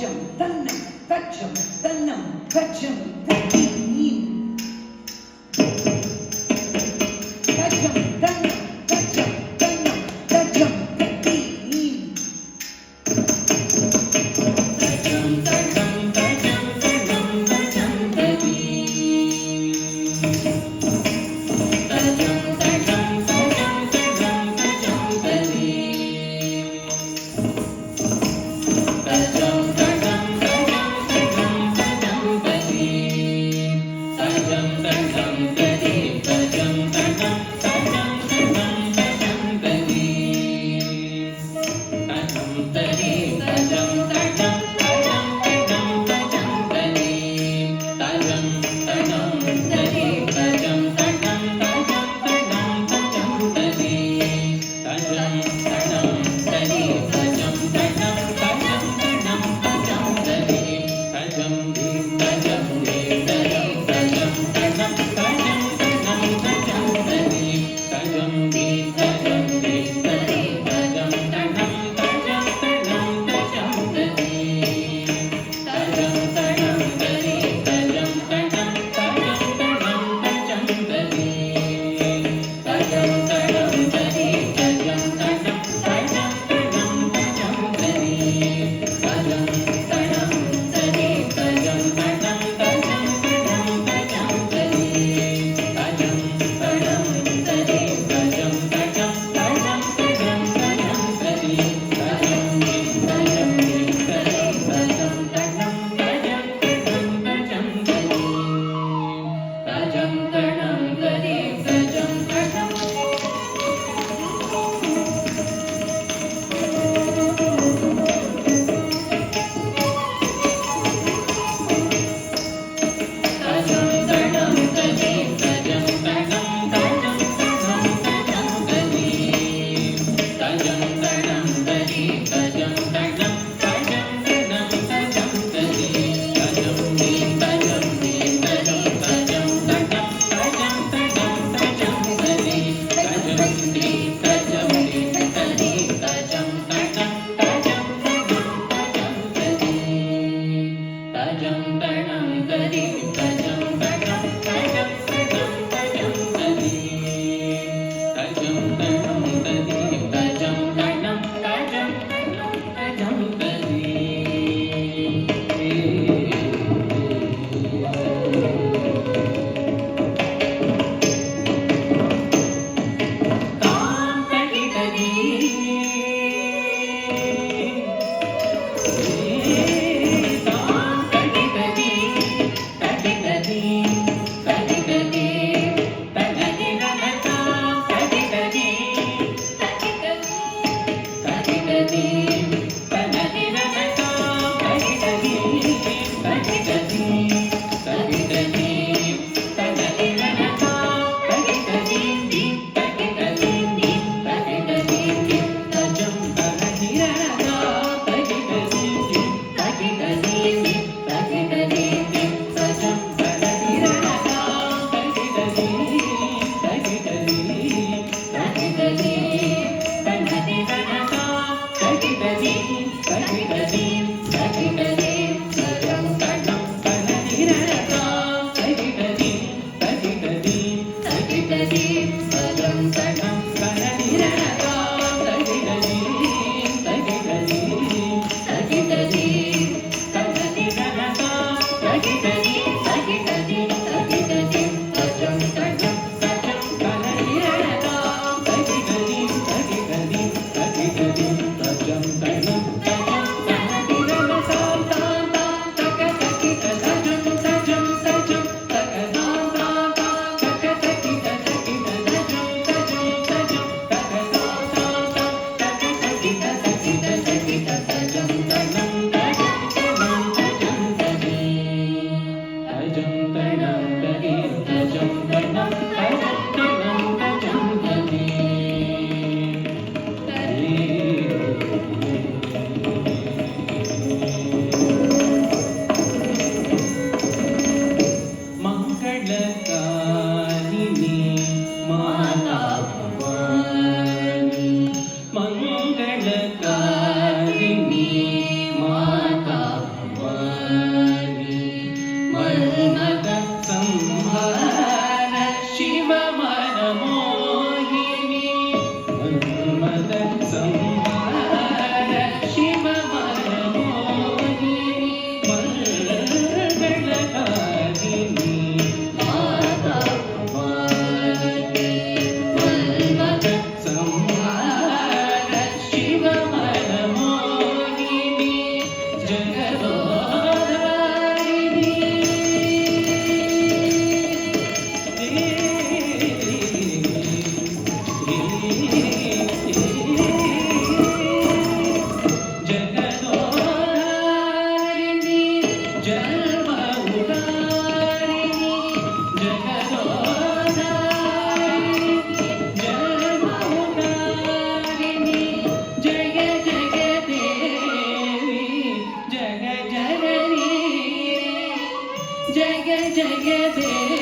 தச்சம் தன்னம் தச்சம் தன்னம் தச்சம் தத்தி நீம் தச்சம் தன்னம் தச்சம் தன்னம் தச்சம் தத்தி நீம் தச்சம் தச்சம் தச்சம் தன்னம் தச்சம் தத்தி தச்சம் தச்சம் தச்சம் தன்னம் தச்சம் தத்தி தச்சம் தச்சம் தச்சம் தன்னம் தச்சம் தத்தி தச்சம் தச்சம் தத்தி தச்சம் தச்சம் தச்சம் தன்னம் தச்சம் தத்தி தச்சம் தத்தி தச்சம் தச்சம் தச்சம் தன்னம் தச்சம் தத்தி தச்சம் தச்சம் தத்தி தச்சம் தச்சம் தச்சம் தன்னம் தச்சம் தத்தி தச்சம் தச்சம் தத்தி தச்சம் தச்சம் தச்சம் தன்னம் தச்சம் தத்தி தச்சம் தி தச்சம் தி தத்தி தச்சம் தச்சம் தச்சம் தன்னம் தச்சம் தத்தி தச்சம் தி தச்சம் தி தத்தி தச்சம் தச்சம் தச்சம் தன்னம் தச்சம் தத்தி தச்சம் தச்சம் தத்தி தச்சம் தச்சம் தச்சம் தன்னம் தச்சம் தத்தி தச்சம் தச்சம் தத்தி தச்சம் தச்சம் தச்சம் தன்னம் தச்சம் தத்தி தச்சம் தச்சம் தத்தி தச்சம் தச்சம் தச்சம் தன்னம் தச்சம் தத்தி தச்சம் தச்சம் தத்தி தச்சம் தச்சம் தச்சம் தன்னம் தச்சம் தத்தி தச்சம் தி தச்சம் தி தத்தி தச்சம் தச்சம் தச்சம் தன்னம் தச்சம் தத்தி தச்சம் தச்சம் தத்தி தச்சம் தச்சம் தச்சம் தச்சம் தத்தி தச்சம் தச்சம் தச்சம் தன்னம் தச்சம் தத்தி தச்சம் தச்சம் தத்தி தச்சம் தச்சம் தச்சம் தன்னம் தச்சம் தத்தி தச்சம் தி தச்சம் தி தத்தி தச்சம் தச்சம் தச்சம் தன்னம் தச்சம் தத்தி தச்சம் தி தச்சம் தி தத்தி தச்சம் தச்சம் தச்சம் தன்னம் தச்சம் தத்தி தச்சம் தச்சம் தத்தி தச்சம் தச்சம் தச்சம் தன்னம் தச்சம் தத்தி தச்சம் தச்சம் தத்தி தச்சம் தச்சம் தச்சம் தன்னம் தச்சம் தத்தி தாம் தட்டி தத்தி தாம் தட்டி தத்தி ಜನ್ಮವುದಾರಿಣಿ ಜಗದೋಧಾರಿಣಿ ಜನ್ಮವುದಾರಿಣಿ ಜಯ ಜಯ ದೇವಿ ಜಗ ಜನನಿ ಜಯ ಜಯ ದೇವಿ